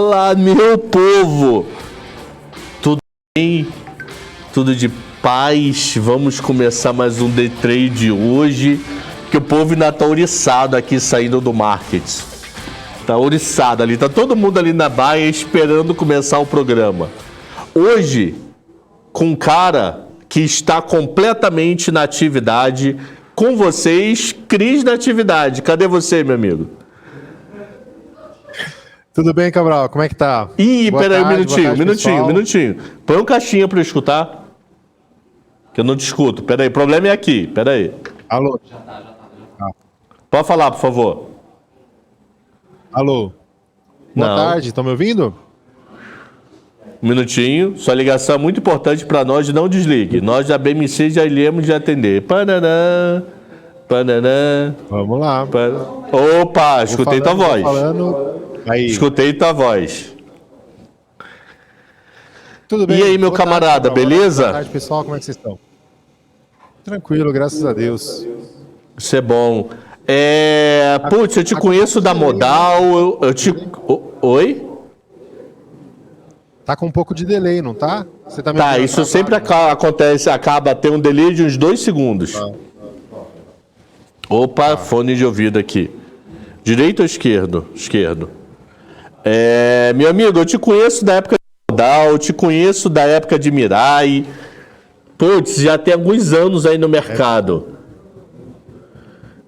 Fala, meu povo! Tudo bem? Tudo de paz? Vamos começar mais um Day Trade hoje, que o povo ainda tá ouriçado aqui saindo do market. Tá ouriçado ali, tá todo mundo ali na baia esperando começar o programa. Hoje, com um cara que está completamente na atividade, com vocês, Cris na atividade. Cadê você, meu amigo? Tudo bem, Cabral? Como é que tá? Ih, peraí, um pessoal. minutinho. Põe um caixinha pra eu escutar. Que eu não te escuto. Peraí, o problema é aqui. Peraí. Alô? Pode falar, por favor. Alô? Boa tarde, estão me ouvindo? Um minutinho. Sua ligação é muito importante pra nós, não desligue. Nós da BMC já iremos de atender. Pananã, pananã. Vamos lá. Opa, escutei tua voz. Aí. Escutei tua voz. Tudo bem? E aí, meu camarada, beleza? Boa tarde, pessoal. Como é que vocês estão? Tranquilo, graças a Deus. Isso é bom. Putz, eu te conheço da Modal. Eu te... Oi? Tá com um pouco de delay, não tá? Você tá me Tá, ouvindo isso atrasado? sempre acontece, acaba tendo um delay de uns 2 segundos. Opa, fone de ouvido aqui. Direito ou esquerdo? Esquerdo. Meu amigo, eu te conheço da época de Modal, eu te conheço da época de Mirai. Putz, já tem alguns anos aí no mercado.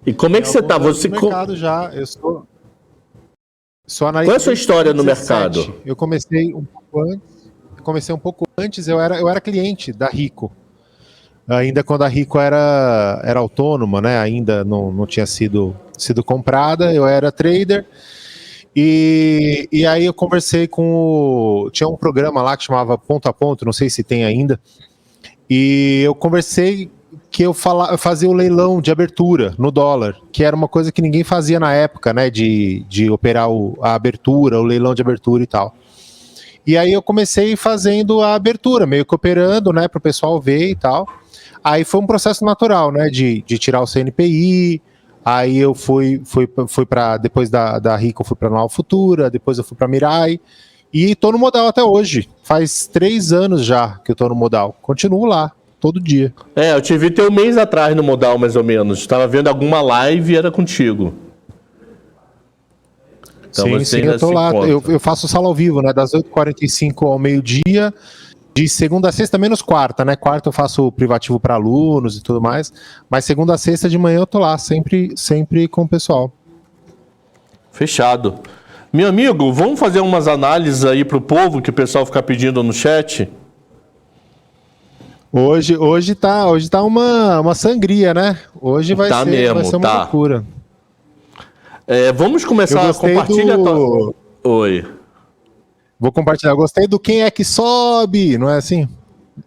E como é que você tá? Você no mercado já, eu sou analista. Qual é a sua história no 2017. mercado? Eu comecei um pouco antes, eu era cliente da Rico. Ainda quando a Rico era autônoma, né? Ainda não tinha sido comprada, eu era trader. E aí eu conversei tinha um programa lá que chamava Ponto a Ponto, não sei se tem ainda. E eu conversei que eu fazia o leilão de abertura no dólar, que era uma coisa que ninguém fazia na época, né? De operar a abertura, o leilão de abertura e tal. E aí eu comecei fazendo a abertura, meio que operando, né? Para o pessoal ver e tal. Aí foi um processo natural, né? De tirar o CNPI. Aí eu fui para depois da Rico, eu fui para Nova Futura, depois eu fui para Mirai. E tô no Modal até hoje. Faz 3 anos já que eu tô no Modal. Continuo lá, todo dia. Eu te vi ter um mês atrás no Modal, mais ou menos. Estava vendo alguma live e era contigo. Então sim, eu tô lá. Eu faço sala ao vivo, né? Das 8h45 ao meio-dia, de segunda a sexta, menos quarta, né? Quarta eu faço privativo para alunos e tudo mais. Mas segunda a sexta de manhã eu tô lá, sempre com o pessoal. Fechado. Meu amigo, vamos fazer umas análises aí pro povo que o pessoal fica pedindo no chat? Hoje tá uma sangria, né? Hoje vai ser uma loucura. Vamos começar a compartilhar. Oi. Vou compartilhar. Gostei do quem é que sobe, não é assim?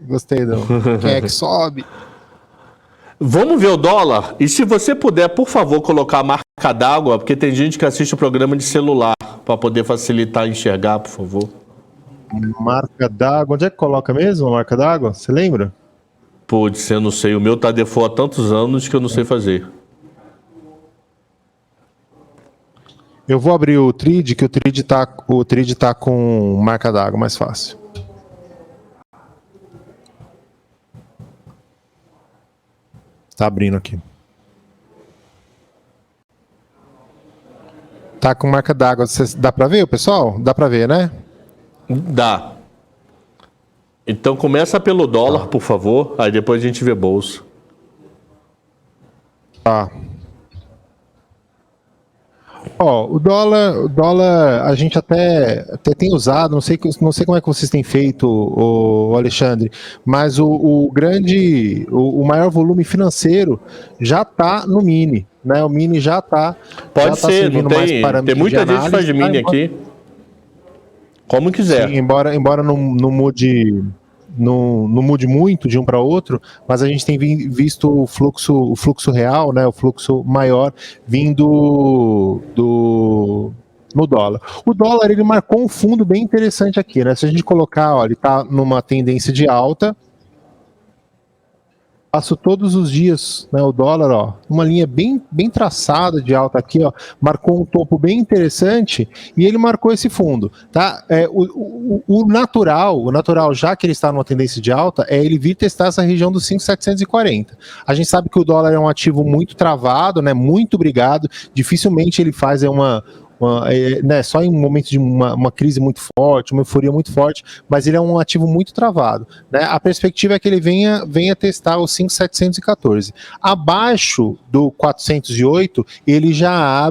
Gostei do quem é que sobe. Vamos ver o dólar? E se você puder, por favor, colocar a marca d'água, porque tem gente que assiste o programa de celular, para poder facilitar enxergar, por favor. Marca d'água. Onde é que coloca mesmo a marca d'água? Você lembra? Putz, eu não sei. O meu tá default há tantos anos que eu não sei fazer. Eu vou abrir o Trade, que o Trade tá com marca d'água mais fácil. Tá abrindo aqui. Tá com marca d'água. Dá pra ver, pessoal? Dá pra ver, né? Dá. Então começa pelo dólar, por favor. Aí depois a gente vê bolsa. Tá. O dólar a gente até tem usado, não sei como é que vocês têm feito, o Alexandre, mas o maior volume financeiro já está no mini, né? O mini já está. Pode ser, não tem muita gente que faz de mini aqui. Como quiser. Sim, embora não mude. Não mude muito de um para outro, mas a gente tem visto o fluxo real, né, o fluxo maior vindo no dólar. O dólar, ele marcou um fundo bem interessante aqui, né? Se a gente colocar, ele está numa tendência de alta. passo todos os dias, né, o dólar, ó, uma linha bem traçada de alta aqui, ó, marcou um topo bem interessante e ele marcou esse fundo, tá? O natural, já que ele está numa tendência de alta, é ele vir testar essa região dos 5.740. A gente sabe que o dólar é um ativo muito travado, né, muito brigado, dificilmente ele faz né, só em momentos de uma crise muito forte, uma euforia muito forte, mas ele é um ativo muito travado, né? A perspectiva é que ele venha testar os 5.714. Abaixo do 408, ele já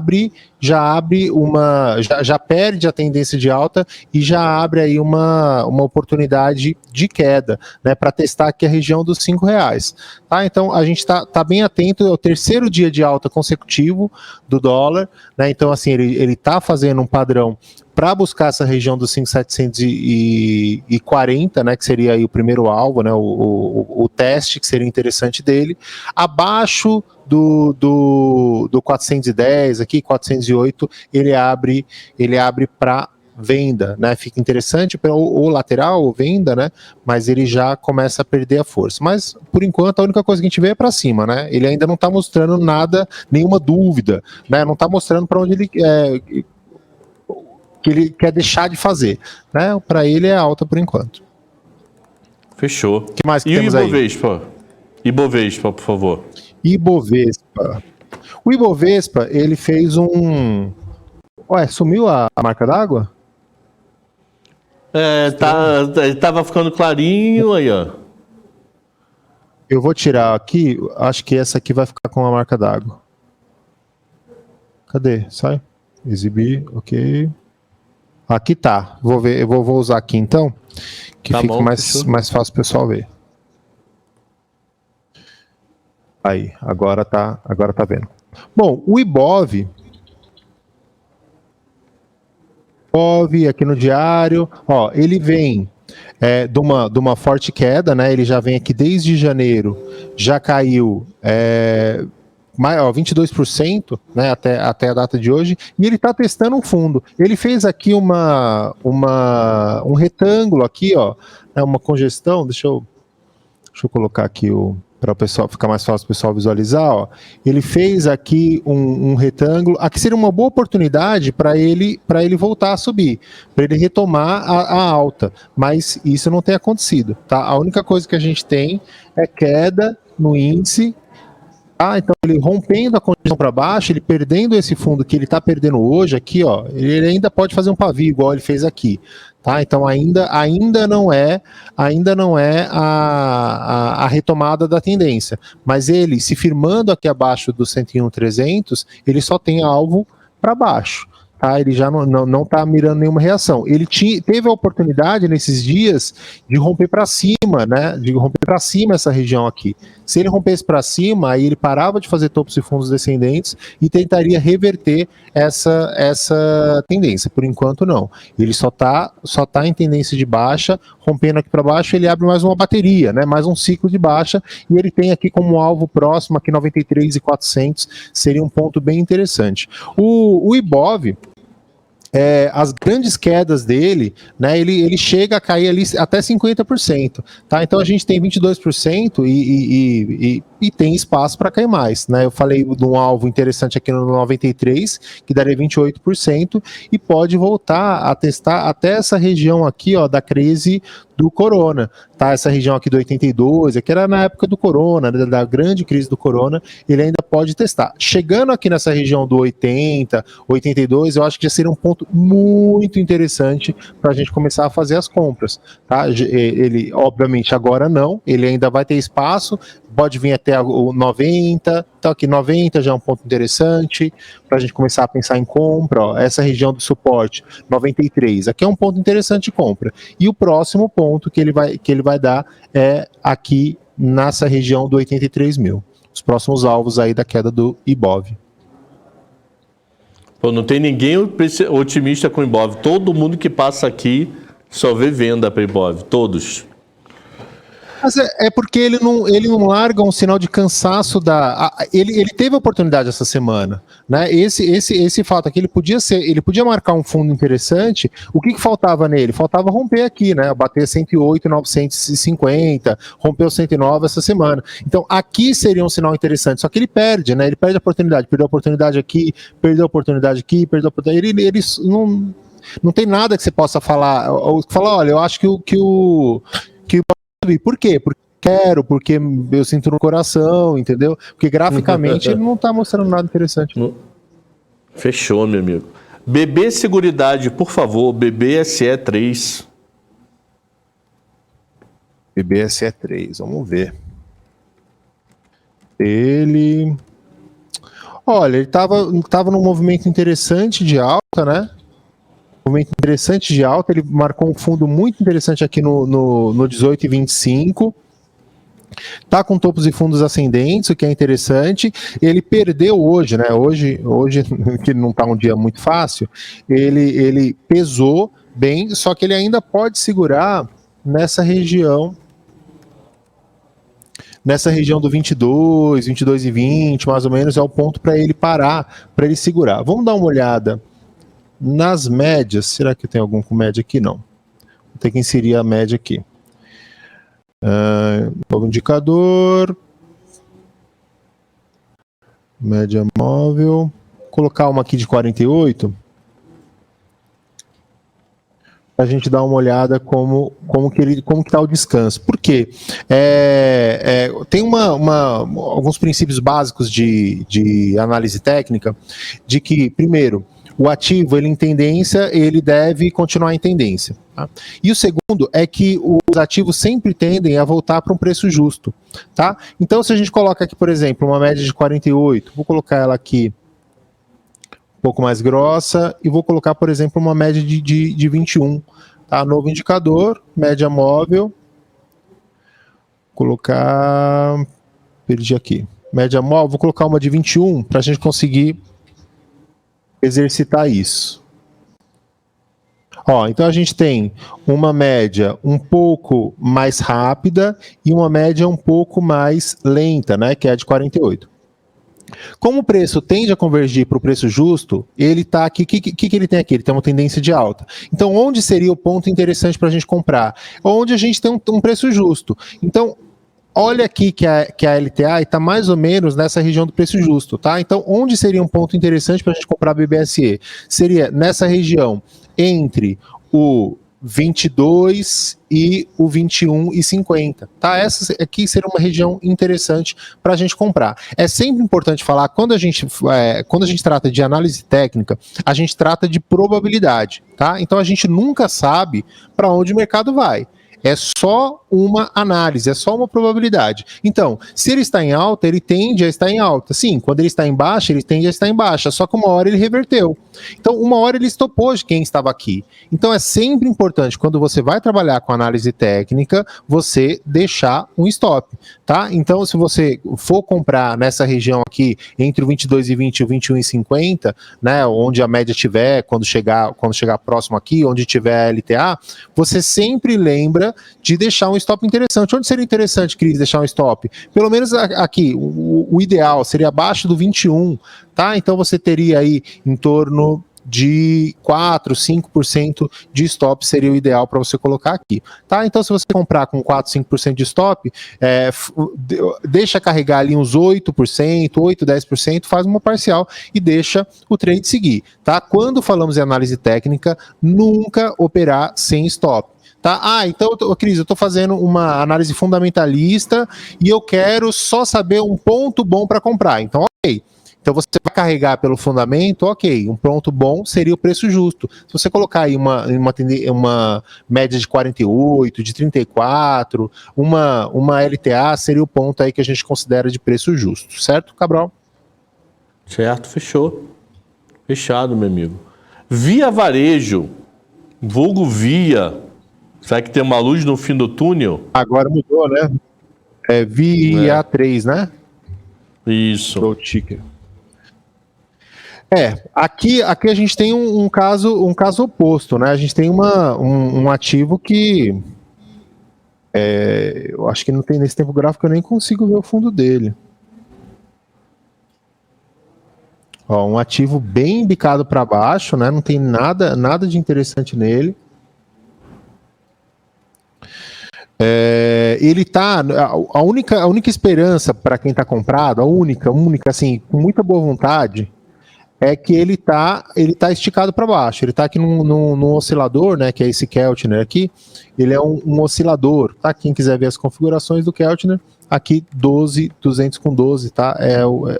perde a tendência de alta e já abre aí uma oportunidade de queda, né, para testar aqui a região dos R$5. Tá? Então a gente tá bem atento, é o terceiro dia de alta consecutivo do dólar, né? Então assim, ele tá fazendo um padrão para buscar essa região dos 5.740, né, que seria aí o primeiro alvo, né, o teste que seria interessante dele. Abaixo do 410 aqui, 408, ele abre para venda, né? Fica interessante para o lateral, venda, né? Mas ele já começa a perder a força. Mas por enquanto a única coisa que a gente vê é para cima, né? Ele ainda não está mostrando nada, nenhuma dúvida, né? Não está mostrando para onde que ele quer deixar de fazer, né? Para ele é alta por enquanto. Fechou. O que mais que e temos o Ibovespa? Ibovespa, por favor. Ibovespa. O Ibovespa, ele fez um... Ué, sumiu a marca d'água? Tava ficando clarinho aí, ó. Eu vou tirar aqui, acho que essa aqui vai ficar com a marca d'água. Cadê? Sai. Exibir, ok. Aqui tá. Vou ver, eu vou usar aqui então, que fica mais fácil o pessoal ver. Aí, agora tá vendo. Bom, o Ibov aqui no diário, ó, ele vem de uma forte queda, né? Ele já vem aqui desde janeiro, já caiu 22%, né, até a data de hoje, e ele está testando um fundo. Ele fez aqui um retângulo aqui, ó, uma congestão. Deixa eu colocar aqui para o pessoal ficar mais fácil o pessoal visualizar, ó. Ele fez aqui um retângulo. Aqui seria uma boa oportunidade para ele voltar a subir, para ele retomar a alta, mas isso não tem acontecido, tá? A única coisa que a gente tem é queda no índice. Então ele rompendo a condição para baixo, ele perdendo esse fundo que ele está perdendo hoje aqui, ó, ele ainda pode fazer um pavio igual ele fez aqui, tá? Então ainda não é a retomada da tendência, mas ele se firmando aqui abaixo do 101.300, ele só tem alvo para baixo. Tá, ele já não está mirando nenhuma reação. Ele teve a oportunidade nesses dias de romper para cima, né? De romper para cima essa região aqui. Se ele rompesse para cima, aí ele parava de fazer topos e fundos descendentes e tentaria reverter essa tendência. Por enquanto, não. Ele só tá em tendência de baixa, rompendo aqui para baixo, ele abre mais uma bateria, né? Mais um ciclo de baixa, e ele tem aqui como alvo próximo aqui 93.400, seria um ponto bem interessante. O Ibov, as grandes quedas dele, né, ele chega a cair ali até 50%, tá? Então a gente tem 22% e tem espaço para cair mais, né? Eu falei de um alvo interessante aqui no 93, que daria 28%, e pode voltar a testar até essa região aqui, ó, da crise do corona, tá? Essa região aqui do 82, que era na época do corona, da grande crise do corona, ele ainda pode testar. Chegando aqui nessa região do 80, 82, eu acho que já seria um ponto muito interessante para a gente começar a fazer as compras, tá? Ele, obviamente, agora não, ele ainda vai ter espaço, pode vir até o 90, então aqui 90 já é um ponto interessante para a gente começar a pensar em compra, ó, essa região do suporte, 93, aqui é um ponto interessante de compra. E o próximo ponto que ele vai dar é aqui nessa região do 83 mil. Os próximos alvos aí da queda do Ibov. Pô, não tem ninguém otimista com o Ibov. Todo mundo que passa aqui só vê venda para Ibov, todos. Mas é porque ele não larga um sinal de cansaço ele teve a oportunidade essa semana, né? Esse fato aqui, ele podia marcar um fundo interessante. O que faltava nele? Faltava romper aqui, né? Bater 108, 950, rompeu 109 essa semana. Então aqui seria um sinal interessante, só que ele perde, né? Ele perde a oportunidade, perdeu a oportunidade aqui, perdeu a oportunidade aqui, perdeu a oportunidade. Ele não tem nada que você possa falar, olha, eu acho que por quê? Porque quero, porque eu sinto no coração, entendeu? Porque graficamente ele não tá mostrando nada interessante. Fechou, meu amigo. BB Seguridade, por favor, BBSE3. BBSE3, vamos ver. Olha, ele tava num movimento interessante de alta, né? Movimento interessante de alta, ele marcou um fundo muito interessante aqui no 18,25. Tá com topos e fundos ascendentes, o que é interessante. Ele perdeu hoje, né? Hoje que não tá um dia muito fácil, ele pesou bem, só que ele ainda pode segurar nessa região do 22, 22,20, mais ou menos, é o ponto para ele parar, para ele segurar. Vamos dar uma olhada nas médias. Será que tem algum com média aqui? Não. Vou ter que inserir a média aqui. Novo indicador. Média móvel. Vou colocar uma aqui de 48. Para a gente dar uma olhada como que está o descanso. Por quê? Tem alguns princípios básicos de análise técnica, de que, primeiro, o ativo, ele em tendência, ele deve continuar em tendência. Tá? E o segundo é que os ativos sempre tendem a voltar para um preço justo. Tá? Então, se a gente coloca aqui, por exemplo, uma média de 48, vou colocar ela aqui um pouco mais grossa, e vou colocar, por exemplo, uma média de 21. Tá? Novo indicador, média móvel. Colocar... Perdi aqui. Média móvel, vou colocar uma de 21 para a gente conseguir exercitar isso. Então a gente tem uma média um pouco mais rápida e uma média um pouco mais lenta, né, que é a de 48. Como o preço tende a convergir para o preço justo, ele está aqui. O que ele tem aqui? Ele tem uma tendência de alta. Então, onde seria o ponto interessante para a gente comprar? Onde a gente tem um preço justo. Então, olha aqui que a LTA está mais ou menos nessa região do preço justo, tá? Então, onde seria um ponto interessante para a gente comprar BBSE? Seria nessa região entre o 22 e o 21,50, tá? Essa aqui seria uma região interessante para a gente comprar. É sempre importante falar, quando a gente trata de análise técnica, a gente trata de probabilidade, tá? Então a gente nunca sabe para onde o mercado vai. É só uma análise, é só uma probabilidade. Então, se ele está em alta, ele tende a estar em alta. Sim, quando ele está em baixa, ele tende a estar em baixa. Só que uma hora ele reverteu. Então, uma hora ele estopou de quem estava aqui. Então, é sempre importante, quando você vai trabalhar com análise técnica, você deixar um stop, tá? Então, se você for comprar nessa região aqui, entre o 22,20 e o 21,50, né, onde a média tiver, quando chegar próximo aqui, onde tiver a LTA, você sempre lembra de deixar um stop interessante. Onde seria interessante, Cris, deixar um stop? Pelo menos aqui, o ideal seria abaixo do 21, tá? Então você teria aí em torno de 4, 5% de stop seria o ideal para você colocar aqui, tá? Então, se você comprar com 4, 5% de stop, deixa carregar ali uns 8%, 8, 10%, faz uma parcial e deixa o trade seguir, tá? Quando falamos em análise técnica, nunca operar sem stop. Tá? Então, Cris, eu estou fazendo uma análise fundamentalista e eu quero só saber um ponto bom para comprar. Então, ok. Então, você vai carregar pelo fundamento, ok. Um ponto bom seria o preço justo. Se você colocar aí uma média de 48, de 34, uma LTA seria o ponto aí que a gente considera de preço justo. Certo, Cabral? Certo, fechou. Fechado, meu amigo. Via Varejo, vulgo Via... Será que tem uma luz no fim do túnel? Agora mudou, né? É VIA3, né? Isso. O ticker. Aqui a gente tem um caso oposto, né? A gente tem um ativo que Eu acho que não tem nesse tempo gráfico, eu nem consigo ver o fundo dele. Ó, um ativo bem bicado para baixo, né? Não tem nada de interessante nele. Ele tá. A única esperança para quem está comprado, a única, assim, com muita boa vontade, é que ele tá esticado para baixo. Ele está aqui num oscilador, né? Que é esse Keltner aqui. Ele é um oscilador, tá? Quem quiser ver as configurações do Keltner, aqui 12,200 com 12, tá?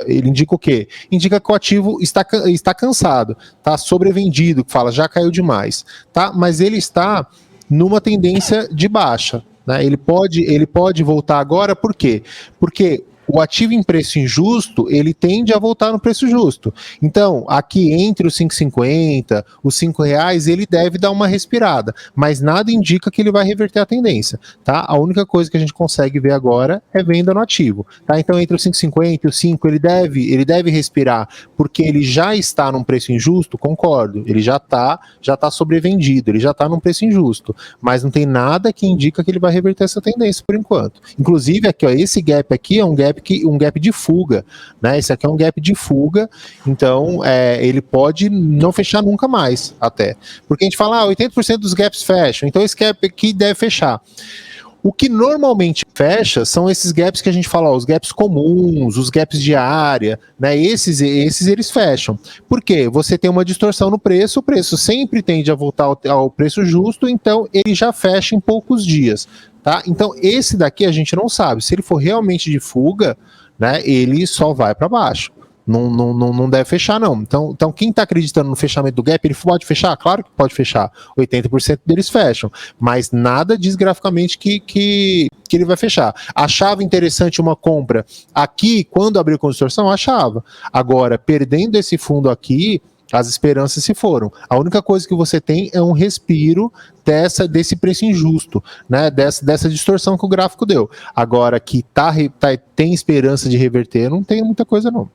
Ele indica o quê? Indica que o ativo está cansado, tá sobrevendido, que fala já caiu demais, tá? Mas ele está numa tendência de baixa, né? Ele pode voltar agora, por quê? Porque o ativo em preço injusto, ele tende a voltar no preço justo. Então, aqui entre os 5,50, os R$5, ele deve dar uma respirada, mas nada indica que ele vai reverter a tendência, tá? A única coisa que a gente consegue ver agora é venda no ativo, tá? Então, entre os 5,50 e os 5, ele deve respirar, porque ele já está num preço injusto, concordo, ele já está sobrevendido, ele já está num preço injusto, mas não tem nada que indica que ele vai reverter essa tendência por enquanto. Inclusive, aqui, ó, esse gap aqui é um gap de fuga, né? Esse aqui é um gap de fuga, então ele pode não fechar nunca mais, até. Porque a gente fala, 80% dos gaps fecham, então esse gap aqui deve fechar. O que normalmente fecha são esses gaps que a gente fala, os gaps comuns, os gaps de área, né? Esses eles fecham. Por quê? Você tem uma distorção no preço, o preço sempre tende a voltar ao preço justo, então ele já fecha em poucos dias. Tá? Então, esse daqui a gente não sabe. Se ele for realmente de fuga, né, ele só vai para baixo. Não deve fechar, não. Então, quem está acreditando no fechamento do gap, ele pode fechar? Claro que pode fechar. 80% deles fecham. Mas nada diz graficamente que ele vai fechar. Achava interessante uma compra aqui, quando abriu com distorção? Achava. Agora, perdendo esse fundo aqui, as esperanças se foram. A única coisa que você tem é um respiro desse preço injusto, né? Dessa distorção que o gráfico deu. Agora, que tem esperança de reverter, não tem muita coisa, não.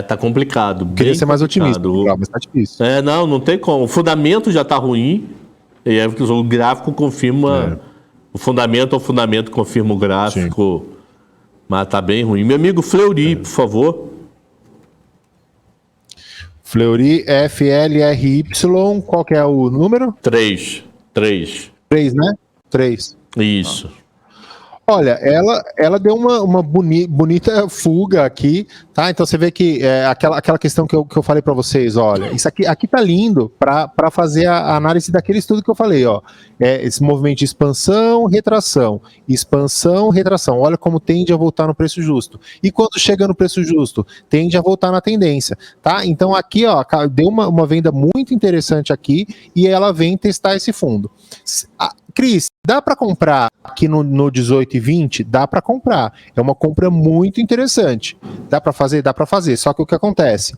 Tá complicado. Queria ser mais otimista, mas tá difícil. Não tem como. O fundamento já tá ruim, e o gráfico confirma. O fundamento confirma o gráfico, sim. Mas tá bem ruim. Meu amigo Fleury, por favor. Fleury, FLRY, qual que é o número? 3, né? 3. Isso. Olha, ela deu uma bonita fuga aqui, tá? Então você vê que aquela questão que eu falei para vocês, olha, isso aqui tá lindo para fazer a análise daquele estudo que eu falei, ó. Esse movimento de expansão, retração, olha como tende a voltar no preço justo. E quando chega no preço justo, tende a voltar na tendência, tá? Então aqui, ó, deu uma venda muito interessante aqui e ela vem testar esse fundo. Cris, dá para comprar aqui no 18 e 20? Dá para comprar. É uma compra muito interessante. Dá para fazer? Dá para fazer. Só que o que acontece?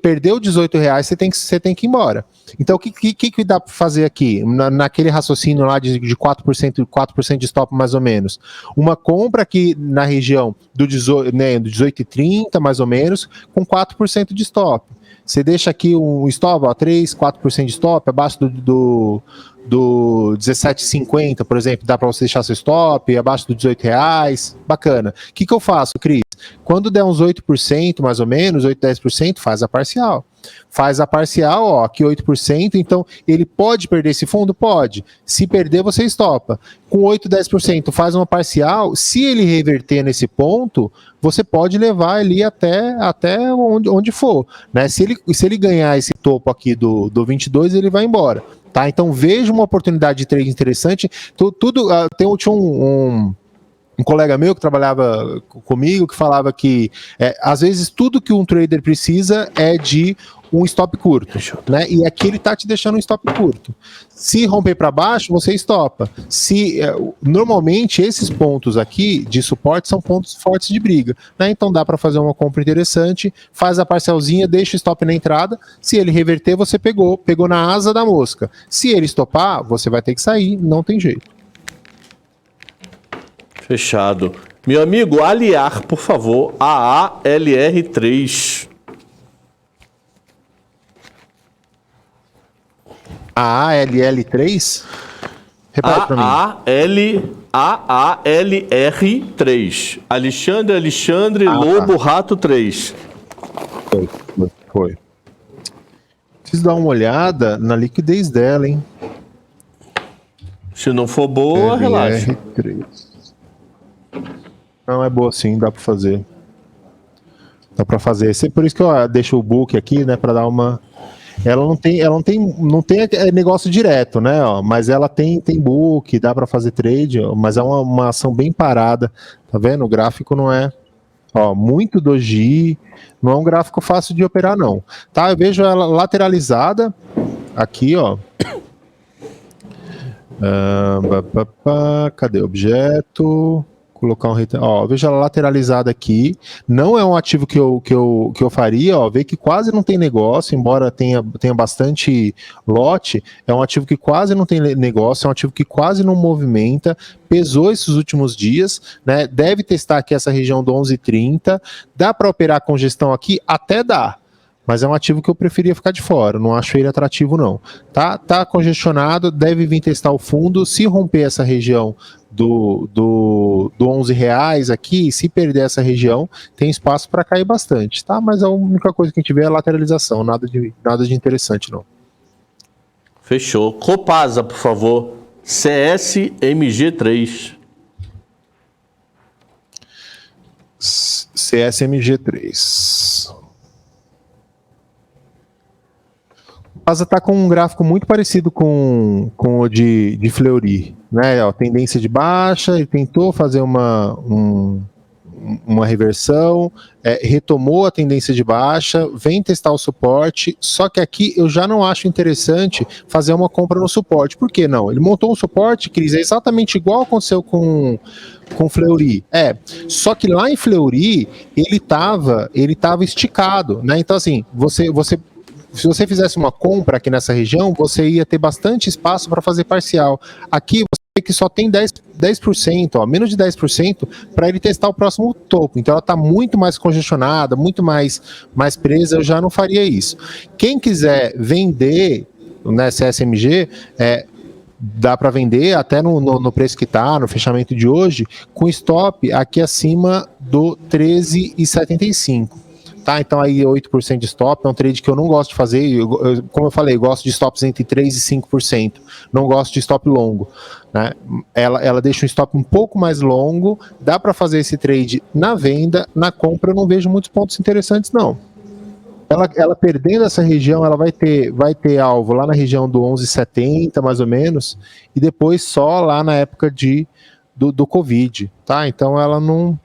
Perdeu R$18, você tem que ir embora. Então, o que dá para fazer aqui? Naquele raciocínio lá de 4% de stop, mais ou menos. Uma compra aqui na região do 18,30, mais ou menos, com 4% de stop. Você deixa aqui um stop, 4% de stop, abaixo do 17,50, por exemplo, dá para você deixar seu stop, abaixo do R$18, bacana. O que eu faço, Cris? Quando der uns 8%, mais ou menos, 8, 10%, faz a parcial. Faz a parcial, ó, aqui 8%, então ele pode perder esse fundo? Pode. Se perder, você estopa. Com 8, 10%, faz uma parcial, se ele reverter nesse ponto, você pode levar ali até onde for, né? Se ele ganhar esse topo aqui do 22, ele vai embora. Tá? Então veja uma oportunidade de trade interessante. Tinha um colega meu que trabalhava comigo que falava que às vezes tudo que um trader precisa é de um stop curto, né? E aqui ele tá te deixando um stop curto. Se romper para baixo, você estopa. Normalmente esses pontos aqui de suporte são pontos fortes de briga, né? Então dá para fazer uma compra interessante, faz a parcialzinha, deixa o stop na entrada. Se ele reverter, você pegou na asa da mosca. Se ele estopar, você vai ter que sair, não tem jeito. Fechado. Meu amigo, aliar, por favor, AALR3. AALL3? Repete pra mim. AALR3. Alexandre, Lobo, Rato 3. Foi. Preciso dar uma olhada na liquidez dela, hein? Se não for boa, relaxa. LR3. Não, é boa sim, dá pra fazer. Dá pra fazer. Por isso que eu deixo o book aqui, né, pra dar uma... Ela não tem negócio direto, né, ó, mas ela tem book, dá pra fazer trade, ó, mas é uma ação bem parada, tá vendo? O gráfico não é, ó, muito doji, não é um gráfico fácil de operar não, tá? Eu vejo ela lateralizada aqui, ó. Cadê o objeto? Colocar ó, veja ela lateralizada aqui, não é um ativo que eu faria, ó, vê que quase não tem negócio, embora tenha bastante lote, é um ativo que quase não tem negócio, é um ativo que quase não movimenta, pesou esses últimos dias, né, deve testar aqui essa região do 11,30, dá para operar com gestão aqui? Até dá, mas é um ativo que eu preferia ficar de fora, não acho ele atrativo não, tá congestionado, deve vir testar o fundo, se romper essa região do 11 reais aqui, se perder essa região, tem espaço para cair bastante, tá? Mas a única coisa que a gente vê é a lateralização, nada de interessante não. Fechou. Copasa, por favor. CSMG3. CSMG3. Copasa está com um gráfico muito parecido com o de Fleury, né? Ó, tendência de baixa, ele tentou fazer uma reversão, retomou a tendência de baixa, vem testar o suporte, só que aqui eu já não acho interessante fazer uma compra no suporte. Por que não? Ele montou um suporte, Cris, é exatamente igual aconteceu com Fleury. Só que lá em Fleury ele estava esticado, né? Então assim, se você fizesse uma compra aqui nessa região, você ia ter bastante espaço para fazer parcial. Aqui você vê que só tem 10%, ó, menos de 10% para ele testar o próximo topo. Então ela está muito mais congestionada, muito mais presa, eu já não faria isso. Quem quiser vender, né, CSMG, dá para vender até no preço que está, no fechamento de hoje, com stop aqui acima do 13,75. Tá, então aí 8% de stop, é um trade que eu não gosto de fazer, como eu falei, eu gosto de stops entre 3% e 5%, não gosto de stop longo, né? Ela deixa um stop um pouco mais longo, dá para fazer esse trade na venda, na compra eu não vejo muitos pontos interessantes não. Ela perdendo essa região, ela vai ter alvo lá na região do 11,70 mais ou menos, e depois só lá na época do Covid, tá? Então ela não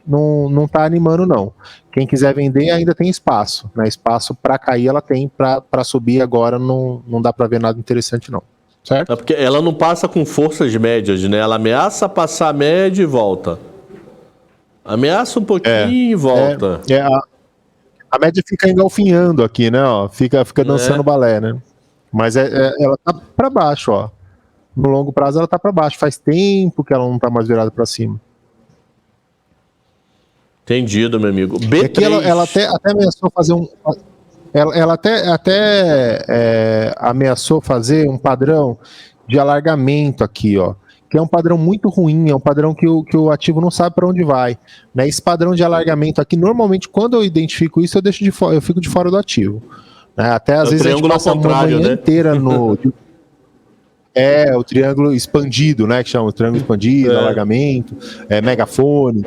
tá animando não. Quem quiser vender ainda tem espaço, né? Espaço para cair ela tem, para subir agora não dá para ver nada interessante não, certo? É porque ela não passa com forças médias, né? Ela ameaça passar a média e volta. Ameaça um pouquinho e volta. A média fica engalfinhando aqui, né? Ó, fica dançando balé, né? Mas ela tá para baixo, ó. No longo prazo ela tá para baixo. Faz tempo que ela não tá mais virada para cima. Entendido, meu amigo. B3. Aqui ela até ameaçou fazer ela até ameaçou fazer um padrão de alargamento aqui, ó. Que é um padrão muito ruim, é um padrão que o ativo não sabe para onde vai, né? Esse padrão de alargamento aqui, normalmente, quando eu identifico isso, eu fico de fora do ativo, né? Até às vezes a gente passa uma manhã inteira no... o triângulo expandido, né? Que chama o triângulo expandido, alargamento, megafone.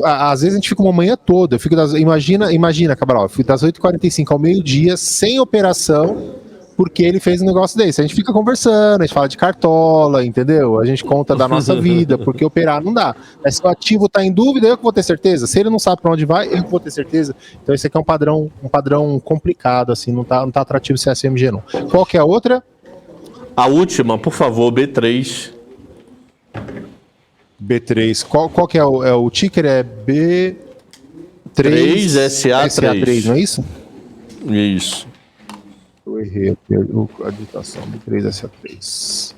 Às vezes a gente fica uma manhã toda. Eu fico imagina, Cabral, eu fico das 8h45 ao meio-dia, sem operação, porque ele fez um negócio desse. A gente fica conversando, a gente fala de cartola, entendeu? A gente conta da nossa vida, porque operar não dá. Mas se o ativo está em dúvida, eu que vou ter certeza. Se ele não sabe para onde vai, eu que vou ter certeza. Então esse aqui é um padrão complicado, assim, não tá atrativo o CSMG, não. Qual que é a outra? A última, por favor, B3. B3. Qual que é o ticker? É B3 SA3, não é isso? Isso. Eu errei a digitação. B3 SA3.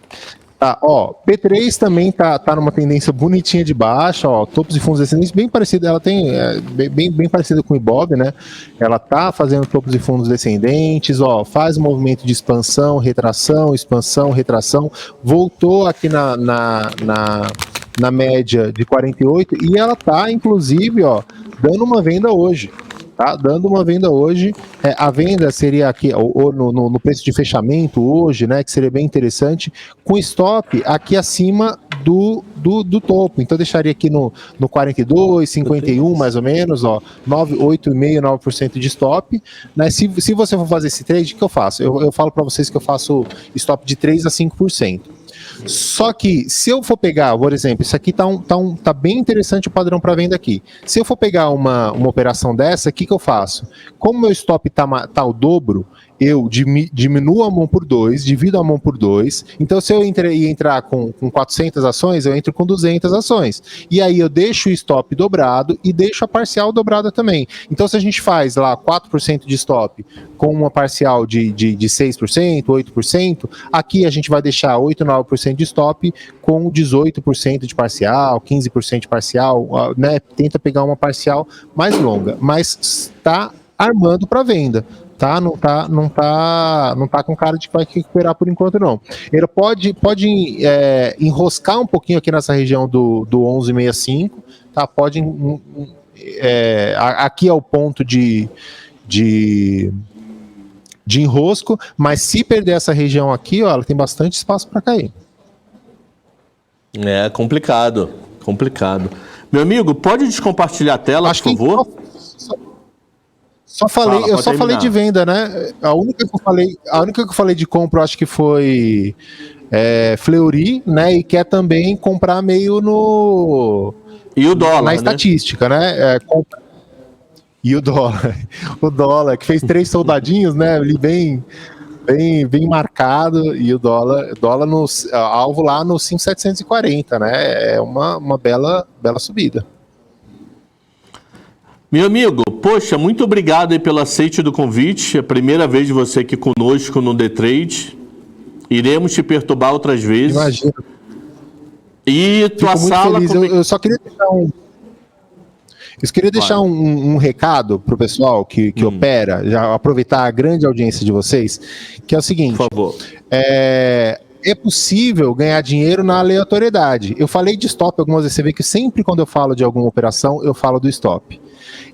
Tá, ó, P3 também tá numa tendência bonitinha de baixa, ó, topos e fundos descendentes bem parecido, ela tem bem parecida com o Ibov, né? Ela tá fazendo topos e fundos descendentes, ó, faz um movimento de expansão, retração, voltou aqui na média de 48 e ela tá, inclusive, ó, dando uma venda hoje. Tá dando uma venda hoje, a venda seria aqui no preço de fechamento hoje, né, que seria bem interessante, com stop aqui acima do topo, então deixaria aqui no 42, 51 mais ou menos, ó, 8,5%, 9% de stop, né, se você for fazer esse trade, o que eu faço? Eu falo para vocês que eu faço stop de 3 a 5%. Só que se eu for pegar, por exemplo, isso aqui tá bem interessante o padrão para venda aqui. Se eu for pegar uma operação dessa, o que eu faço? Como meu stop tá o dobro, eu diminuo a mão por 2, divido a mão por 2. Então, se eu entrar com 400 ações, eu entro com 200 ações. E aí eu deixo o stop dobrado e deixo a parcial dobrada também. Então, se a gente faz lá 4% de stop com uma parcial de 6%, 8%, aqui a gente vai deixar 8, 9% de stop com 18% de parcial, 15% de parcial, né? Tenta pegar uma parcial mais longa, mas está armando para venda. Tá? Não tá com cara de que vai recuperar por enquanto, não. Ele pode enroscar um pouquinho aqui nessa região do 11,65, tá? Pode aqui é o ponto de enrosco, mas se perder essa região aqui, ó, ela tem bastante espaço para cair. É complicado. Meu amigo, pode descompartilhar a tela, por favor? Só falei de venda, né? A única que eu falei de compra, acho que foi Fleury, né? E quer também comprar meio no... E o dólar, na estatística, né? E o dólar, que fez 3 soldadinhos, né? Ali bem marcado, e o dólar no alvo lá no 5.740, né? É uma bela subida. Meu amigo, poxa, muito obrigado aí pelo aceite do convite. É a primeira vez de você aqui conosco no The Trade. Iremos te perturbar outras vezes. Imagina. E tua sala... Eu só queria deixar um recado pro pessoal que opera, já aproveitar a grande audiência de vocês, que é o seguinte... Por favor. É possível ganhar dinheiro na aleatoriedade. Eu falei de stop algumas vezes, você vê que sempre quando eu falo de alguma operação, eu falo do stop.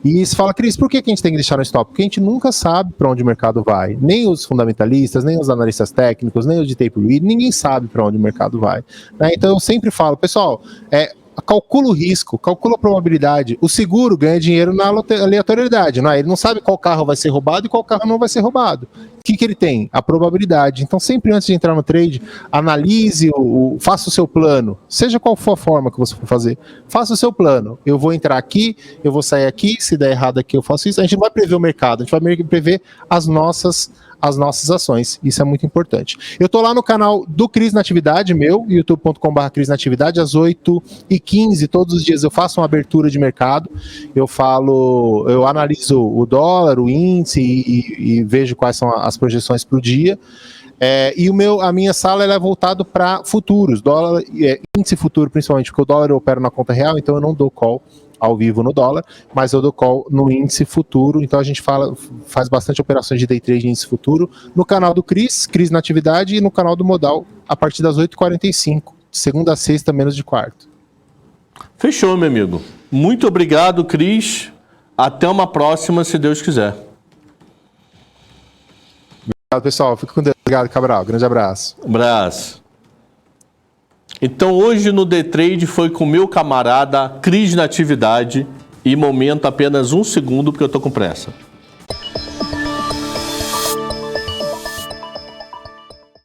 E você fala, Cris, por que a gente tem que deixar no stop? Porque a gente nunca sabe para onde o mercado vai. Nem os fundamentalistas, nem os analistas técnicos, nem os de tape read, ninguém sabe para onde o mercado vai. Né? Então eu sempre falo, pessoal, calcula o risco, calcula a probabilidade. O seguro ganha dinheiro na aleatoriedade, não é? Ele não sabe qual carro vai ser roubado e qual carro não vai ser roubado. O que ele tem? A probabilidade. Então, sempre antes de entrar no trade, analise, faça o seu plano. Seja qual for a forma que você for fazer, faça o seu plano. Eu vou entrar aqui, eu vou sair aqui, se der errado aqui eu faço isso. A gente não vai prever o mercado, a gente vai prever as nossas ações, isso é muito importante. Eu tô lá no canal do Cris Natividade, meu, youtube.com/Cris Natividade, às 8h15, todos os dias eu faço uma abertura de mercado, eu analiso o dólar, o índice e vejo quais são as projeções para o dia. E a minha sala ela é voltada para futuros, dólar, índice futuro principalmente, porque o dólar eu opero na conta real, então eu não dou call ao vivo no dólar, mas eu dou call no índice futuro, então a gente faz bastante operações de day trade em índice futuro, no canal do Cris Natividade, e no canal do Modal, a partir das 8h45, de segunda a sexta, menos de quarto. Fechou, meu amigo. Muito obrigado, Cris. Até uma próxima, se Deus quiser. Obrigado, pessoal. Fico com Deus. Obrigado, Cabral. Grande abraço. Abraço. Então, hoje no The Trade foi com meu camarada Cris Natividade, e momento apenas 1 segundo, porque eu tô com pressa.